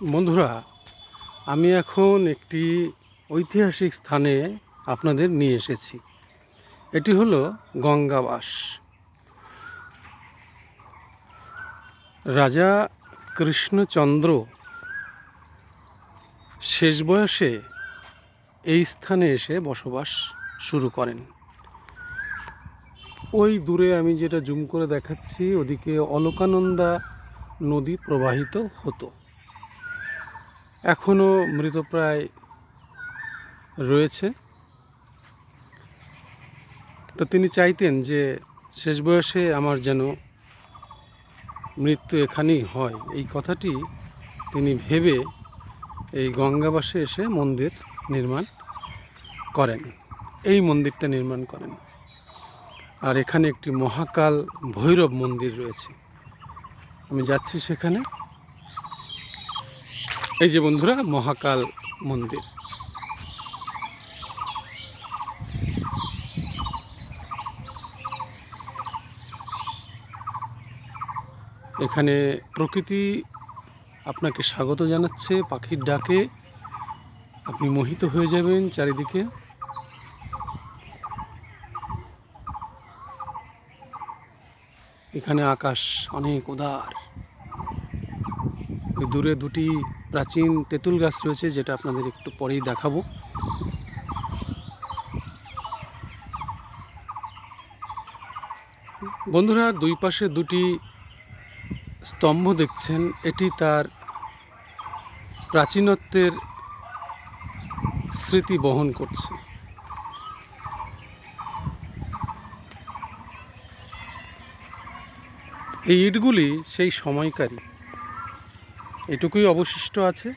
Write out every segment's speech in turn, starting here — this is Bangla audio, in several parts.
বন্ধুরা, আমি এখন একটি ঐতিহাসিক স্থানে আপনাদের নিয়ে এসেছি। এটি হলো গঙ্গাবাস। রাজা কৃষ্ণচন্দ্র শেষ বয়সে এই স্থানে এসে বসবাস শুরু করেন। ওই দূরে আমি যেটা জুম করে দেখাচ্ছি, ওদিকে অলকানন্দা নদী প্রবাহিত হতো। এখনও মৃতপ্রায় রয়েছে। তো তিনি চাইতেন যে শেষ বয়সে আমার যেন মৃত্যু এখানেই হয়। এই কথাটি তিনি ভেবে এই গঙ্গাবাসে এসে মন্দির নির্মাণ করেন। এই মন্দিরটা নির্মাণ করেন। আর এখানে একটি মহাকাল ভৈরব মন্দির রয়েছে। আমি যাচ্ছি সেখানে। এই যে বন্ধুরা, মহাকাল মন্দির। এখানে প্রকৃতি আপনাকে স্বাগত জানাচ্ছে। পাখির ডাকে আপনি মোহিত হয়ে যাবেন চারিদিকে। এখানে আকাশ অনেক উদার। ওই দূরে দুটি প্রাচীন তেঁতুল গাছ রয়েছে, যেটা আপনাদের একটু পরেই দেখাবো। বন্ধুরা, দুই পাশে দুটি স্তম্ভ দেখছেন। এটি তার প্রাচীনত্বের স্মৃতি বহন করছে। এই ইটগুলি সেই সময়কারী, এটুকুই অবশিষ্ট আছে।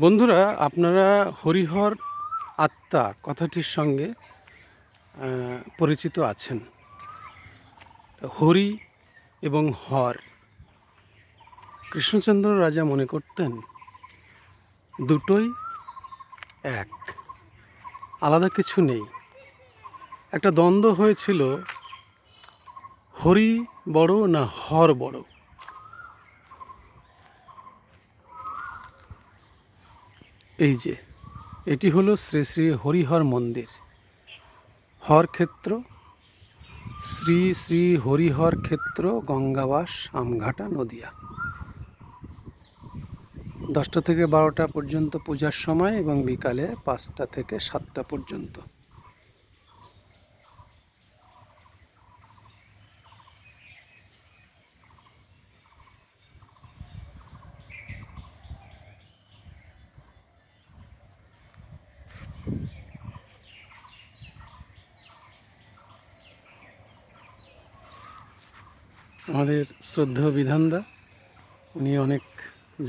বন্ধুরা, আপনারা হরিহর আত্মা কথাটির সঙ্গে পরিচিত আছেন। হরি এবং হর, কৃষ্ণচন্দ্র রাজা মনে করতেন দুটোই এক, আলাদা কিছু নেই। একটা দ্বন্দ্ব হয়েছিল, হরি বড় না হর বড়। এই যে এটি হলো শ্রী শ্রী হরিহর মন্দির, হর ক্ষেত্র, শ্রী শ্রী হরিহর ক্ষেত্র, গঙ্গাবাস, আমঘাটা, নদিয়া। 10টা থেকে 12টা পর্যন্ত পূজার সময় এবং বিকালে 5টা থেকে 7টা পর্যন্ত। আমাদের শ্রদ্ধেয় বিধানদা, উনি অনেক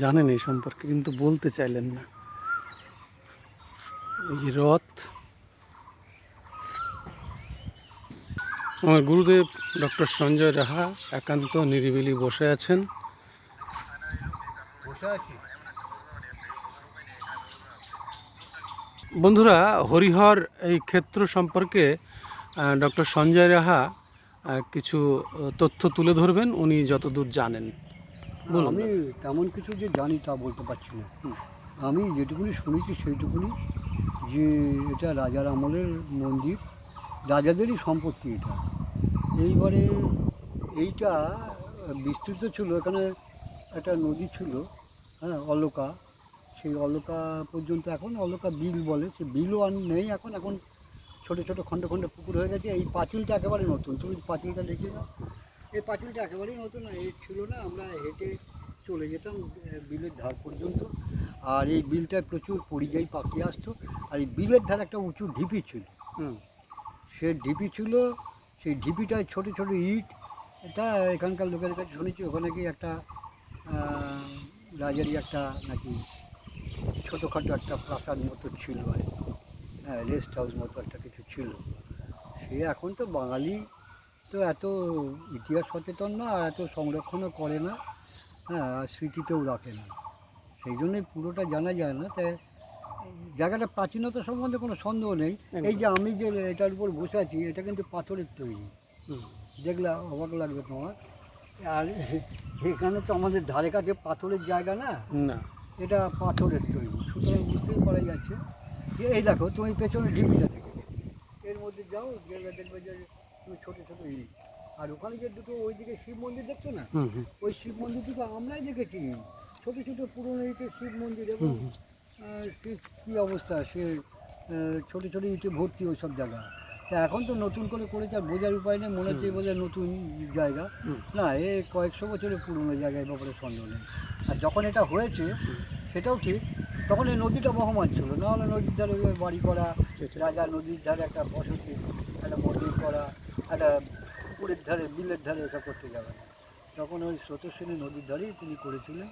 জানেন এই সম্পর্কে, কিন্তু বলতে চাইলেন না। এই যে রথ, আমার গুরুদেব ডক্টর সঞ্জয় রাহা একান্ত নিরিবিলি বসে আছেন। বন্ধুরা, হরিহর এই ক্ষেত্র সম্পর্কে ডক্টর সঞ্জয় রাহা কিছু তথ্য তুলে ধরবেন, উনি যতদূর জানেন। আমি তেমন কিছু যে জানি তা বলতে পারছি না। আমি যেটুকুনি শুনেছি সেইটুকুনি, যে এটা রাজার আমলের মন্দির, রাজাদেরই সম্পত্তি এটা। এইবারে এইটা বিস্তৃত ছিল, এখানে একটা নদী ছিল, হ্যাঁ, অলকা। সেই অলকা পর্যন্ত, এখন অলকা বিল বলে, সে বিলও আর নেই এখন। এখন ছোটো ছোটো খণ্ডে খণ্ডে পুকুর হয়ে গেছে। এই পাঁচিলটা একেবারে নতুন, তুমি পাঁচিলটা দেখে নাও। এই পাঁচিলটা একেবারেই নতুন, এই ছিল না। আমরা হেঁটে চলে যেতাম বিলের ধার পর্যন্ত। আর এই বিলটায় প্রচুর পরিযায়ী পাখি আসতো। আর এই বিলের ধারে একটা উঁচু ঢিপি ছিল। সে ঢিপি ছিল, সেই ঢিপিটায় ছোটো ছোটো ইট। এটা এখানকার লোকের কাছে শুনেছি, ওখানে কি একটা রাজারই একটা নাকি ছোটোখাটো একটা প্রাসাদ মতো ছিল আর কি। হ্যাঁ, রেস্ট হাউস মতো একটা কিছু ছিল। সে এখন তো বাঙালি তো এত ইতিহাস সচেতন না, আর এত সংরক্ষণও করে না। হ্যাঁ আর স্মৃতিতেও রাখে না, সেই জন্যই পুরোটা জানা যায় না। তাই জায়গাটা প্রাচীনতা সম্বন্ধে কোনো সন্দেহ নেই। এই যে আমি যে এটার উপর বসে আছি, এটা কিন্তু পাথরের তৈরি, হুম, দেখলে অবাক লাগবে তোমার। আর এখানে তো আমাদের ধারে কাছে পাথরের জায়গা না, না, এটা পাথরের তৈরি, সুতরাং বুঝতেই পারা যাচ্ছে যে এই দেখো তুমি পেছনে ঢিপিটা থেকে এর মধ্যে যাও, গেলে দেখবে যে তুমি ছোটো ছোটো ইট। আর ওখানে যে দুটো ওইদিকে শিব মন্দির দেখছো না, হুম হুম ওই শিব মন্দিরটিকে আমরাই দেখেছি, ছোটো ছোটো পুরনো ইটের শিব মন্দির। এবং হুম, কী অবস্থা, সে ছোটো ছোটো ইটে ভর্তি ওই সব জায়গা। তা এখন তো নতুন করে করেছে, আর বোঝার উপায় নেই, মনে হচ্ছে বোঝার নতুন জায়গা। হুম। না, এ কয়েকশো বছরের পুরনো জায়গায় ব্যাপারে সন্দেহ নেই। আর যখন এটা হয়েছে সেটাও ঠিক, তখন এই নদীটা বহমান ছিল, না হলে নদীর ধারে ওই বাড়ি করা, সেটাই। রাজা নদীর ধারে একটা বসতি, একটা মন্দির করা, একটা পুকুরের ধারে বিলের ধারে এসব করতে যাবে না। তখন ওই স্রোতস্বিনী নদীর ধারেই তিনি করেছিলেন।